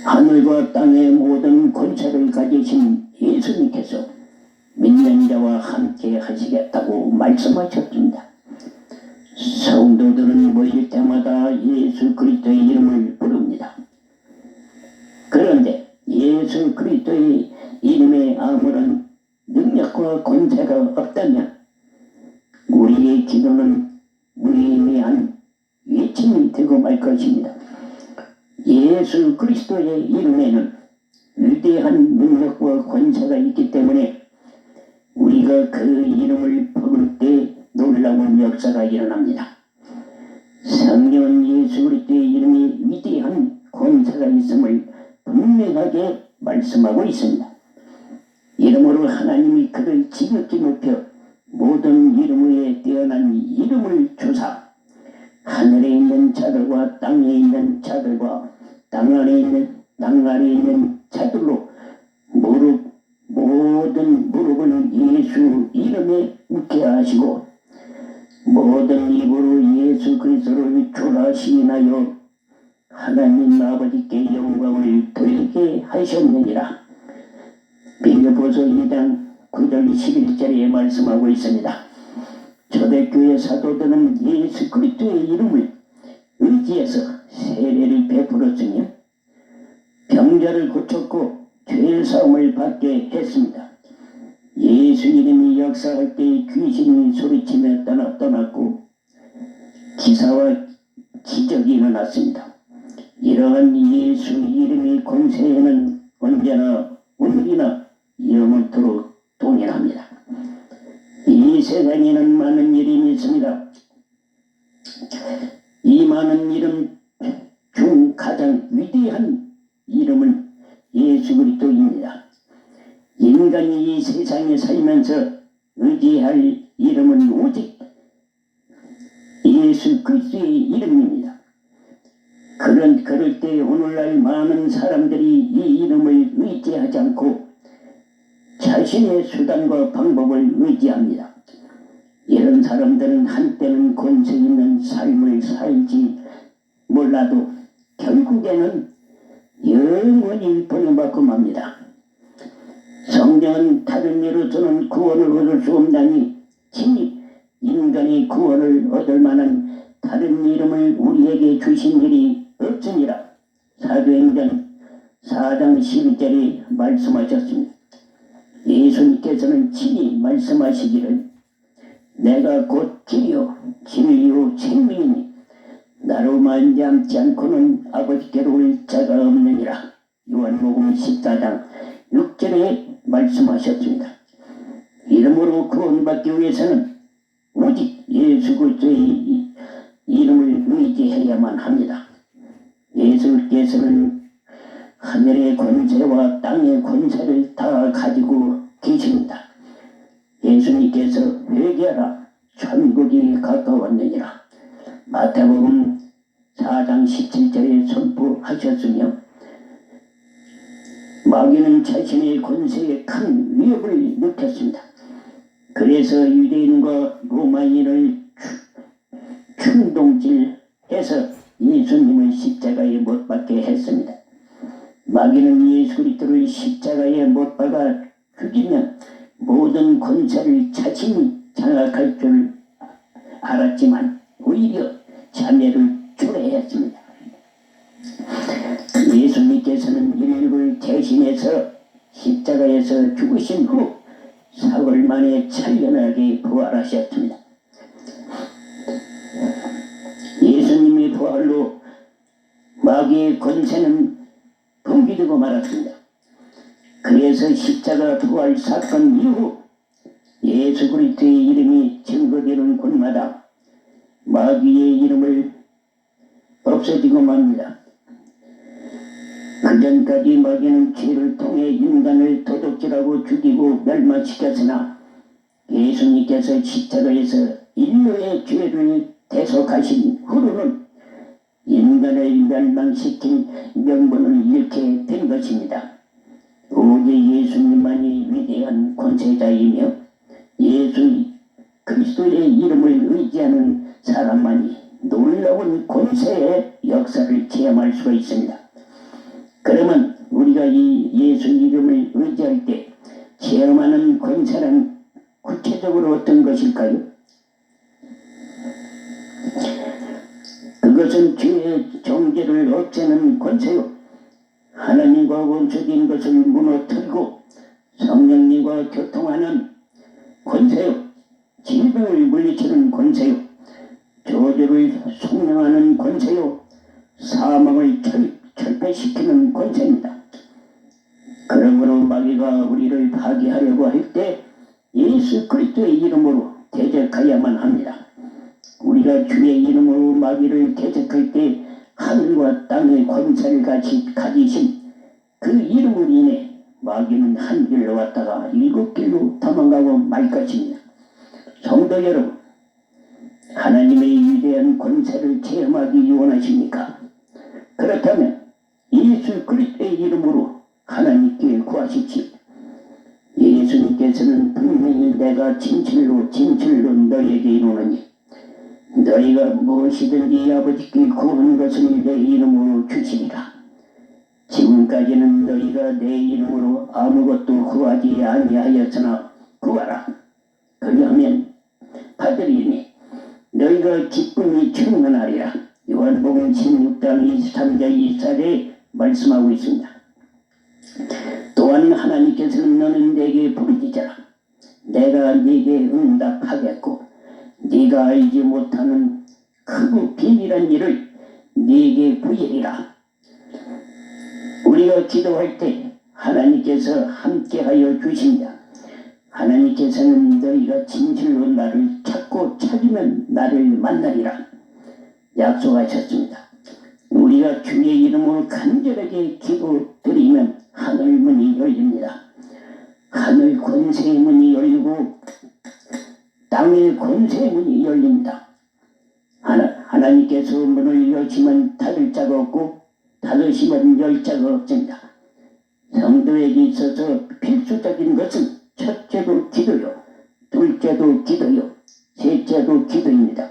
하늘과 땅의 모든 권세를 가지신 예수님께서 믿는 자와 함께 하시겠다고 말씀하셨습니다. 성도들은 모일 때마다 예수 그리스도의 이름을 부릅니다. 그런데 예수 그리스도의 이름에 아무런 능력과 권세가 없다면 우리의 기도는 무의미한 외침이 되고 말 것입니다. 예수 그리스도의 이름에는 위대한 능력과 권세가 있기 때문에 우리가 그 이름을 부를 때 놀라운 역사가 일어납니다. 성경은 예수 그리스도의 이름이 위대한 권세가 있음을 분명하게 말씀하고 있습니다. 이름으로 하나님이 그를 지극히 높여 모든 이름 위에 뛰어난 이름을 주사 하늘에 있는 자들과 땅에 있는 자들과 땅 아래 있는 자들로 모든 무릎을 예수 이름에 묻게 하시고 모든 입으로 예수 그리스도를 주라 시인하여 하나님 아버지께 영광을 돌리게 하셨느니라. 빌립보서 2장 9절 11절에 말씀하고 있습니다. 초대교회 사도들은 예수 그리스도의 이름을 의지해서 세례를 베풀었으며 병자를 고쳤고 죄 사함을 받게 했습니다. 예수 이름이 역사할 때 귀신이 소리치며 떠났고 기사와 기적이 일어났습니다. 이러한 예수 이름의 권세에는 언제나 오늘이나 영원토록 동일합니다. 이 세상에는 많은 이름이 있습니다. 이 많은 이름 중 가장 위대한 이름은 예수 그리스도입니다. 인간이 이 세상에 살면서 의지할 이름은 오직 예수 그리스도의 이름입니다. 그럴 때 오늘날 많은 사람들이 이 이름을 의지하지 않고 자신의 수단과 방법을 의지합니다. 이런 사람들은 한때는 권세 있는 삶을 살지 몰라도 결국에는 영원히 버림받고 맙니다. 성경은 다른 이로서는 구원을 얻을 수 없나니 친히 인간이 구원을 얻을 만한 다른 이름을 우리에게 주신 일이 없으니라. 사도행전 4장 11절에 말씀하셨습니다. 예수님께서는 친히 말씀하시기를 내가 곧 길이요 진리요 생명이니 나로 말미암지 않고는 아버지께로 올 자가 없느니라. 요한복음 14장 6절에 말씀하셨습니다. 이름으로 구원받기 위해서는 오직 예수 그리스도의 이름을 의지해야만 합니다. 예수께서는 하늘의 권세와 땅의 권세를 다 가지고 계십니다. 예수님께서 회개하라 천국이 가까웠느니라. 마태복음 4장 17절에 선포하셨으며 마귀는 자신의 권세에 큰 위협을 느꼈습니다. 그래서 유대인과 로마인을 충동질해서 예수님을 십자가에 못 박게 했습니다. 마귀는 예수 그리스도를 십자가에 못 박아 죽이면 모든 권세를 자신이 장악할 줄 알았지만 오히려 자매를 초래했습니다. 예수님께서는 인류를 대신해서 십자가에서 죽으신 후 사흘 만에 찬란하게 부활하셨습니다. 예수님의 부활로 마귀의 권세는 붕괴되고 말았습니다. 그래서 십자가 부활 사건 이후 예수 그리스도의 이름이 증거되는 곳마다 마귀의 이름을 없어지고 맙니다. 그전까지 마귀는 죄를 통해 인간을 도둑질하고 죽이고 멸망시켰으나 예수님께서 십자가에서 인류의 죄를 대속하신 후로는 인간을 멸망시킨 명분을 잃게 된 것입니다. 오직 예수님만이 위대한 권세자이며 예수 그리스도의 이름을 의지하는 사람만이 놀라운 권세의 역사를 체험할 수가 있습니다. 그러면 우리가 이 예수 이름을 의지할 때 체험하는 권세는 구체적으로 어떤 것일까요? 그것은 죄의 정죄를 없애는 권세요, 하나님과 원수된 것을 무너뜨리고 성령님과 교통하는 권세요, 질병을 물리치는 권세요, 저주를 속량하는 권세요, 사망을 철폐시키는 권세입니다. 그러므로 마귀가 우리를 파괴하려고 할 때 예수 그리스도의 이름으로 대적하여야만 합니다. 우리가 주의 이름으로 마귀를 대적할 때 하늘과 땅의 권세를 같이 가지신 그 이름으로 인해 마귀는 한 길로 왔다가 7길로 도망가고 말 것입니다. 성도 여러분, 하나님의 위대한 권세를 체험하기 원하십니까? 그렇다면 예수 그리스도의 이름으로 하나님께 구하십시오. 예수님께서는 분명히 내가 진실로 너희에게 이루노니 너희가 무엇이든지 아버지께 구한 것을 내 이름으로 주시리라. 지금까지는 너희가 내 이름으로 아무것도 구하지 아니하였으나 구하라. 그리하면 받으리니 너희가 기쁨이 충만하리라. 요한복음 16장 23절 24절에 말씀하고 있습니다. 또한 하나님께서는 너는 내게 부르짖어라. 내가 네게 응답하겠고 네가 알지 못하는 크고 비밀한 일을 네게 부이리라. 우리가 기도할 때 하나님께서 함께하여 주십니다. 하나님께서는 너희가 진실로 나를 찾고 찾으면 나를 만나리라 약속하셨습니다. 우리가 주의 이름으로 간절하게 기도드리면 하늘 문이 열립니다. 하늘 권세의 문이 열리고 땅의 권세의 문이 열립니다. 하나님께서 문을 여시면 닫을 자가 없고 닫으시면 열 자가 없습니다. 성도에게 있어서 필수적인 것은 첫째도 기도요, 둘째도 기도요, 셋째도 기도입니다.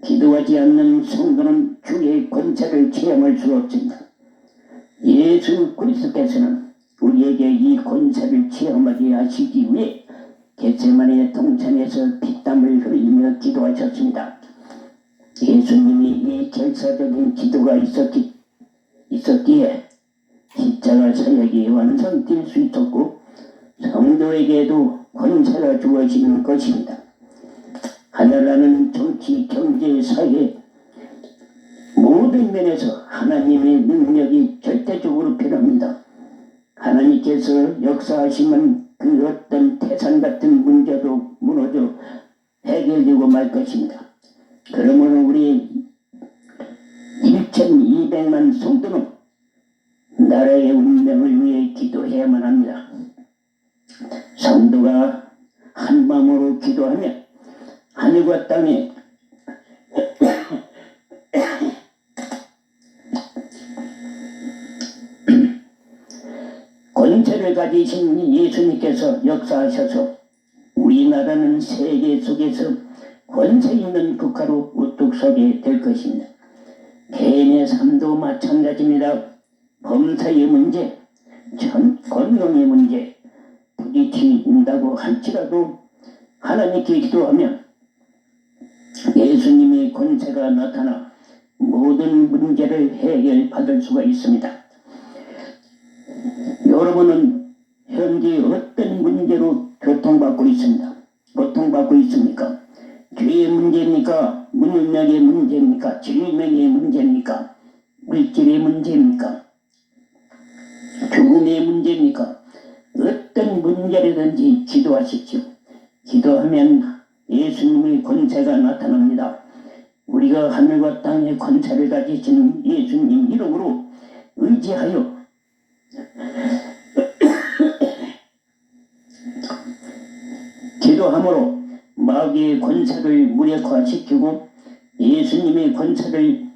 기도하지 않는 성도는 주의 권세를 체험할 수 없습니다. 예수 그리스도께서는 우리에게 이 권세를 체험하게 하시기 위해 겟세마네 동산에서 피땀을 흘리며 기도하셨습니다. 예수님이 이 결사적인 기도가 있었기에 십자가 사역이 완성될 수 있었고 성도에게도 권세가 주어지는 것입니다. 하나라는 정치, 경제, 사회 모든 면에서 하나님의 능력이 절대적으로 필요합니다. 하나님께서 역사하시면 그 어떤 태산 같은 문제도 무너져 해결되고 말 것입니다. 그러므로 우리 1200만 성도는 나라의 운명을 위해 기도해야만 합니다. 성도가 한 마음으로 기도하면 하늘과 땅에 권세를 가지신 예수님께서 역사하셔서 우리나라는 세계 속에서 권세 있는 국가로 우뚝 서게 될 것입니다. 개인의 삶도 마찬가지입니다. 범사의 문제, 건강의 문제 부딪힌다고 할지라도 하나님께 기도하면 예수님의 권세가 나타나 모든 문제를 해결받을 수가 있습니다. 여러분은 현재 어떤 문제로 고통받고 있습니다? 고통받고 있습니까? 죄의 문제입니까? 문명의 문제입니까? 질병의 문제입니까? 물질의 문제입니까? 죽음의 문제입니까? 어떤 문제라든지 기도하십시오. 기도하면 예수님의 권세가 나타납니다. 우리가 하늘과 땅의 권세를 가지신 예수님 이름으로 의지하여 기도함으로 마귀의 권세를 무력화시키고 예수님의 권세를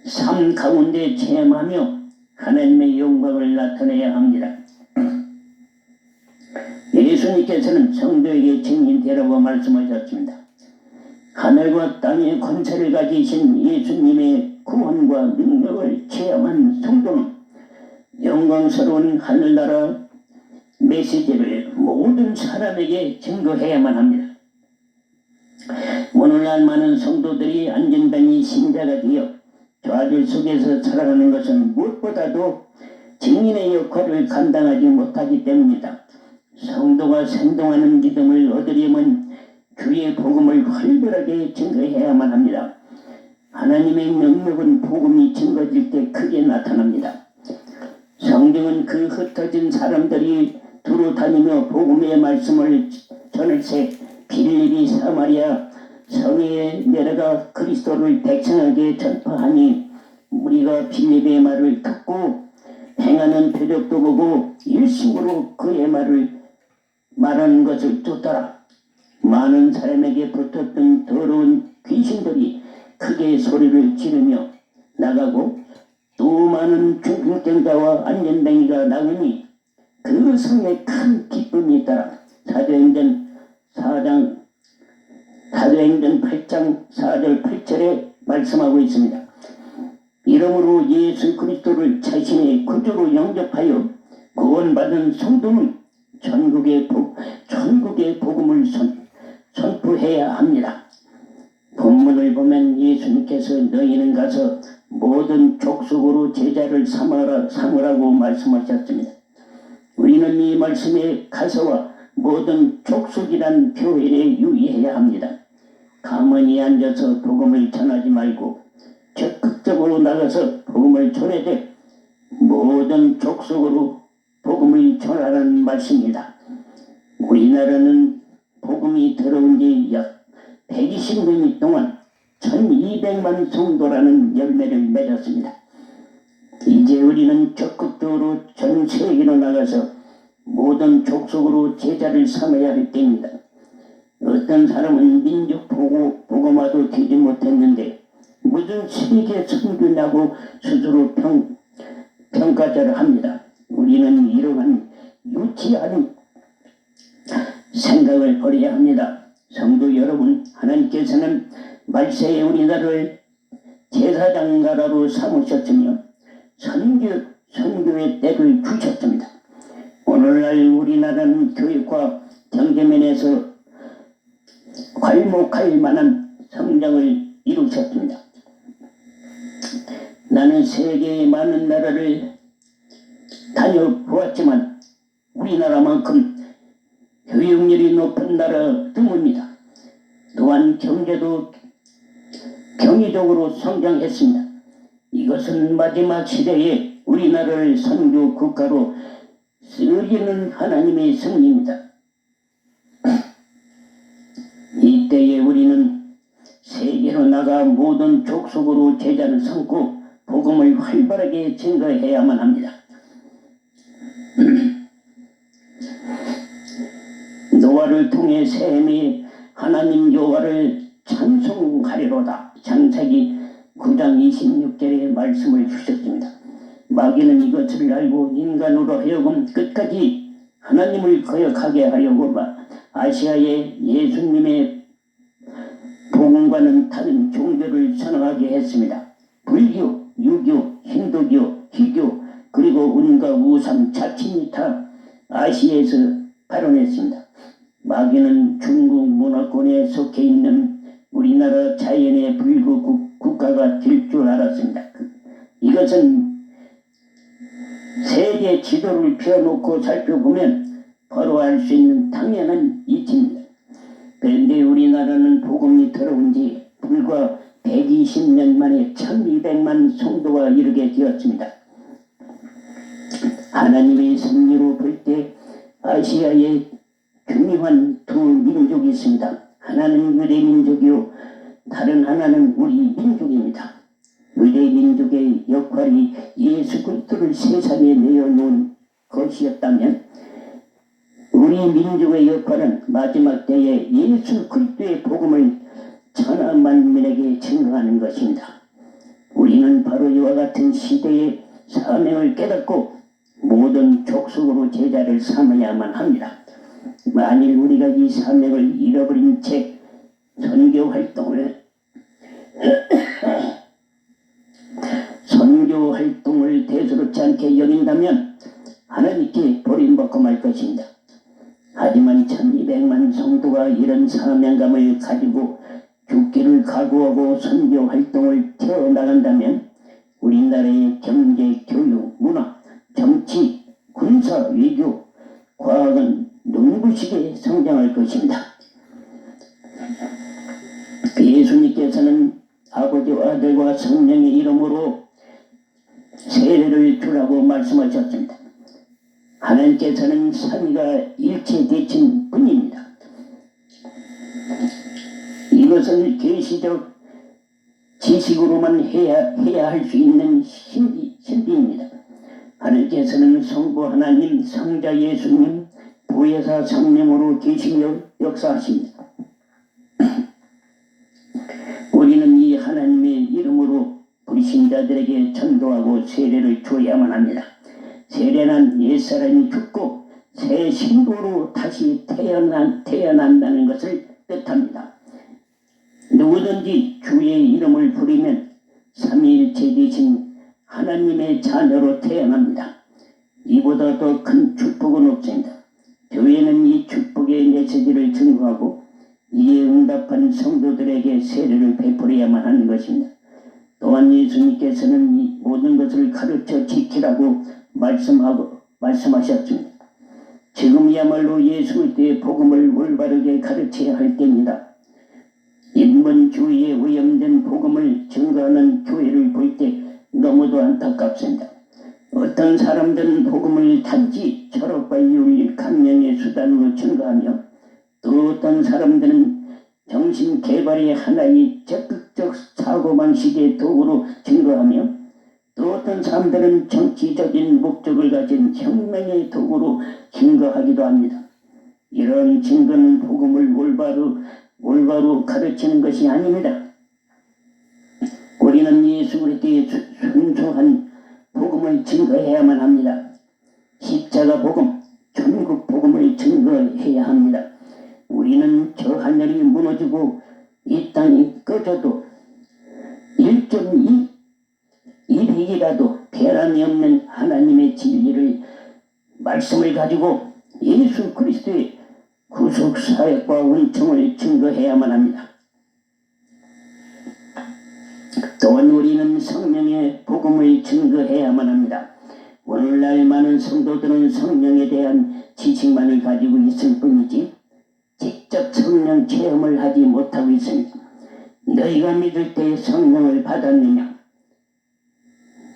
삶 가운데 체험하며 하나님의 영광을 나타내야 합니다. 예수님께서는 성도에게 증인되라고 말씀하셨습니다. 하늘과 땅의 권세를 가지신 예수님의 구원과 능력을 체험한 성도는 영광스러운 하늘나라 메시지를 모든 사람에게 증거해야만 합니다. 오늘날 많은 성도들이 안전뱅이 신자가 되어 좌절 속에서 살아가는 것은 무엇보다도 증인의 역할을 감당하지 못하기 때문이다. 성도가 생동하는 믿음을 얻으려면 주의 복음을 활발하게 증거해야만 합니다. 하나님의 능력은 복음이 증거질 때 크게 나타납니다. 성경은 그 흩어진 사람들이 두루 다니며 복음의 말씀을 전할세 빌립이 사마리아 성에 내려가 그리스도를 백성에게 전파하니 우리가 빌립의 말을 듣고 행하는 표적도 보고 일심으로 그의 말을 말하는 것을 쫓더라. 많은 사람에게 붙었던 더러운 귀신들이 크게 소리를 지르며 나가고 또 많은 중풍병자와 안전뱅이가 나오니 그 성에 큰 기쁨이 있더라. 사도행전 8장 4절 8절에 말씀하고 있습니다. 이러므로 예수 그리스도를 자신의 구주로 영접하여 구원받은 성도는 전국의 복음을 선포해야 합니다. 본문을 보면 예수님께서 너희는 가서 모든 족속으로 제자를 삼으라고 말씀하셨습니다. 우리는 이 말씀의 가서와 모든 족속이란 표현에 유의해야 합니다. 가만히 앉아서 복음을 전하지 말고 적극적으로 나가서 복음을 전해되 모든 족속으로 복음을 전하라는 말씀입니다. 우리나라는 복음이 들어온 지 약 120년 동안 1200만 성도라는 열매를 맺었습니다. 이제 우리는 적극적으로 전 세계로 나가서 모든 족속으로 제자를 삼아야 할 때입니다. 어떤 사람은 민족 복음화도 되지 못했는데 무슨 세계 선교냐고 스스로 평가절을 합니다. 우리는 이러한 유치한 생각을 버려야 합니다. 성도 여러분, 하나님께서는 말세에 우리나라를 제사장나라로 삼으셨으며 선교의 때를 주셨습니다. 오늘날 우리나라는 교육과 경제면에서 괄목할 만한 성장을 이루셨습니다. 나는 세계의 많은 나라를 다녀보았지만 우리나라만큼 교육률이 높은 나라 드뭅니다. 또한 경제도 경이적으로 성장했습니다. 이것은 마지막 시대에 우리나라를 선교 국가로 쓰기는 하나님의 섭리입니다. 이때에 우리는 세계로 나가 모든 족속으로 제자를 삼고 복음을 활발하게 증거해야만 합니다. 노아를 통해 셈이 하나님 여호와를 찬송하리로다. 창세기 9장 26절의 말씀을 주셨습니다. 마귀는 이것을 알고 인간으로 하여금 끝까지 하나님을 거역하게 하려고 아시아의 예수님의 복음과는 다른 종교를 선언하게 했습니다. 불교, 유교, 힌두교, 희교 그리고 온갖 우상 자칭이 다 아시아에서 발원했습니다. 마귀는 중국 문화권에 속해 있는 우리나라 자연의 불교 국가가 될 줄 알았습니다. 이것은 세계 지도를 펴놓고 살펴보면 바로 알 수 있는 당연한 이치입니다. 그런데 우리나라는 복음이 들어온 지 불과 120년 만에 1200만 성도가 이르게 되었습니다. 하나님의 섭리로 볼 때 아시아에 중요한 두 민족이 있습니다. 하나는 유대 민족이요, 다른 하나는 우리 민족입니다. 유대 민족의 역할이 예수 그리스도를 세상에 내어놓은 것이었다면 우리 민족의 역할은 마지막 때에 예수 그리스도의 복음을 천하 만민에게 증거하는 것입니다. 우리는 바로 이와 같은 시대의 사명을 깨닫고 모든 족속으로 제자를 삼아야만 합니다. 만일 우리가 이 사명을 잃어버린 채 선교 활동을 대수롭지 않게 여긴다면 하나님께 버림받고 말 것입니다. 하지만 1200만 성도가 이런 사명감을 가지고 죽기를 각오하고 선교 활동을 튀어나간다면 우리나라의 경제, 교육, 문화, 정치, 군사, 외교, 과학은 눈부시게 성장할 것입니다. 예수님께서는 아버지와 아들과 성령의 이름으로 세례를 주라고 말씀하셨습니다. 하나님께서는 삼위가 일체되신 분입니다. 이것은 계시적 지식으로만 해야 할 수 있는 신비입니다. 하나님께서는 성부 하나님, 성자 예수님, 보혜사 성령으로 계시며 역사하십니다. 우리는 이 하나님의 이름으로 불신자들에게 전도하고 세례를 줘야만 합니다. 세례는 옛사람이 죽고 새 신부로 다시 태어난다는 것을 뜻합니다. 누구든지 주의 이름을 부르면 삼위일체 되신 하나님의 자녀로 태어납니다. 이보다 더 큰 축복은 없습니다. 교회는 이 축복의 메시지를 증거하고 이에 응답한 성도들에게 세례를 베풀어야만 하는 것입니다. 또한 예수님께서는 이 모든 것을 가르쳐 지키라고 말씀하셨습니다. 지금이야말로 예수 그리스도의 복음을 올바르게 가르쳐야 할 때입니다. 인본 주의에 오염된 복음을 증거하는 교회를 볼 때 너무도 안타깝습니다. 어떤 사람들은 복음을 단지 철학과 윤리 강령의 수단으로 증거하며 또 어떤 사람들은 정신 개발의 하나의 적극적 사고방식의 도구로 증거하며 또 어떤 사람들은 정치적인 목적을 가진 혁명의 도구로 증거하기도 합니다. 이런 증거는 복음을 올바로 가르치는 것이 아닙니다. 우리는 예수 그리스도의 순수한 복음을 증거해야만 합니다. 십자가 복음, 천국 복음을 증거해야 합니다. 우리는 저 하늘이 무너지고 이 땅이 꺼져도 1.1핵이라도 변함이 없는 하나님의 진리를 말씀을 가지고 예수 그리스도의 구속 사역과 은총을 증거해야만 합니다. 또한 우리는 성령의 복음을 증거해야만 합니다. 오늘날 많은 성도들은 성령에 대한 지식만을 가지고 있을 뿐이지 직접 성령 체험을 하지 못하고 있습니다. 너희가 믿을 때 성령을 받았느냐?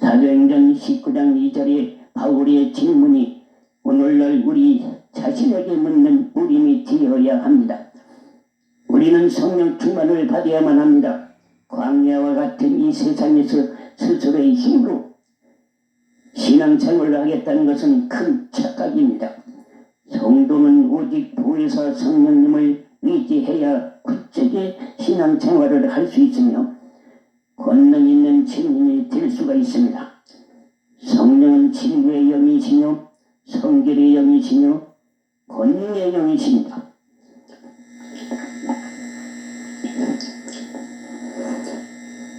사도행전 19장 2절에 바울의 질문이 오늘날 우리 자신에게 묻는 우림이 되어야 합니다. 우리는 성령 충만을 받아야만 합니다. 광야와 같은 이 세상에서 스스로의 힘으로 신앙생활을 하겠다는 것은 큰 착각입니다. 성도는 오직 보혜사 성령님을 의지해야 굳세게 신앙생활을 할 수 있으며 권능 있는 증인이 될 수가 있습니다. 성령은 진리의 영이시며 성결의 영이시며 권능의 영이십니다.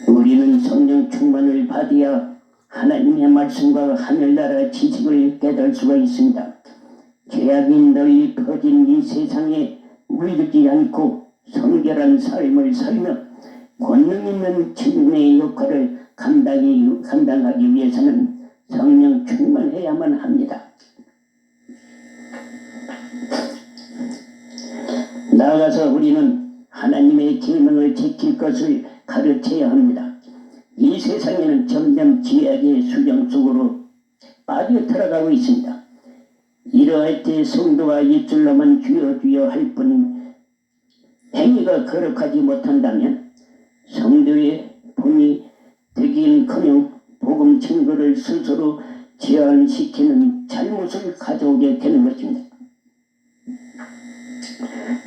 우리는 성령 충만을 받아야 하나님의 말씀과 하늘나라 지식을 깨달을 수가 있습니다. 죄악이 널리 퍼진 이 세상에 물들지 않고 성결한 삶을 살며 권능 있는 증인의 역할을 감당하기 위해서는 성령 충만해야만 합니다. 나아가서 우리는 하나님의 계명을 지킬 것을 가르쳐야 합니다. 이 세상에는 점점 죄악의 수정 속으로 빠져 들어가고 있습니다. 이러할 때 성도가 입술로만 주여 주여 할 뿐 행위가 거룩하지 못한다면 성도의 본이 되기는커녕 복음 증거를 스스로 제한시키는 잘못을 가져오게 되는 것입니다.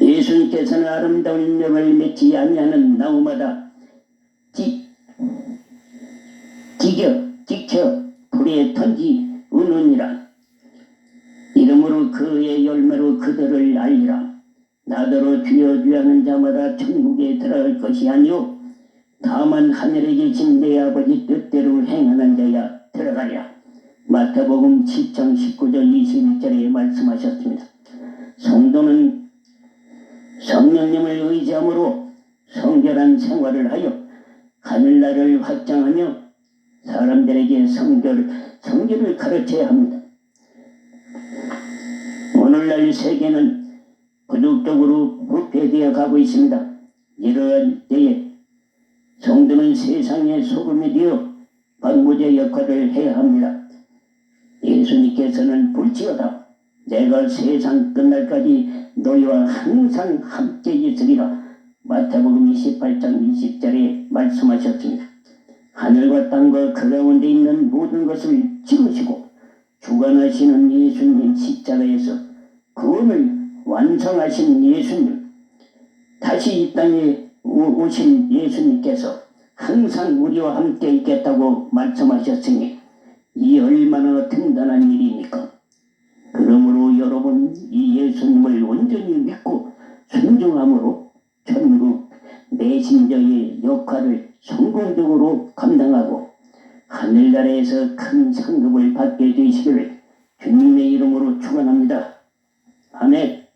예수님께서는 아름다운 명을 맺지 아니하는 나무마다 찍혀 불에 던지우느니라. 이러므로 그의 열매로 그들을 알리라. 나더러 주여 주여 하는 자마다 천국에 들어갈 것이 아니요 다만 하늘에 계신 내 아버지 뜻대로 행하는 자야 들어가리라. 마태복음 7장 19절 21절에 말씀하셨습니다. 성도는 성령님을 의지함으로 성결한 생활을 하여 하늘나라를 확장하며 사람들에게 성결을 가르쳐야 합니다. 오늘날 세계는 부족적으로 부패되어 가고 있습니다. 이러한 때에 성도는 세상의 소금이 되어 방부제 역할을 해야 합니다. 예수님께서는 볼지어다 내가 세상 끝날까지 너희와 항상 함께 있으리라. 마태복음 28장 20절에 말씀하셨습니다. 하늘과 땅과 그 가운데 있는 모든 것을 지으시고 주관하시는 예수님 십자가에서 구원을 완성하신 예수님, 다시 이 땅에 오신 예수님께서 항상 우리와 함께 있겠다고 말씀하셨으니 이 얼마나 든든한 일입니까? 그러므로 여러분 이 예수님을 온전히 믿고 순종함으로 천국 메신저의 역할을 성공적으로 감당하고 하늘나라에서 큰 상급을 받게 되시기를 주님의 이름으로 축원합니다. 아멘.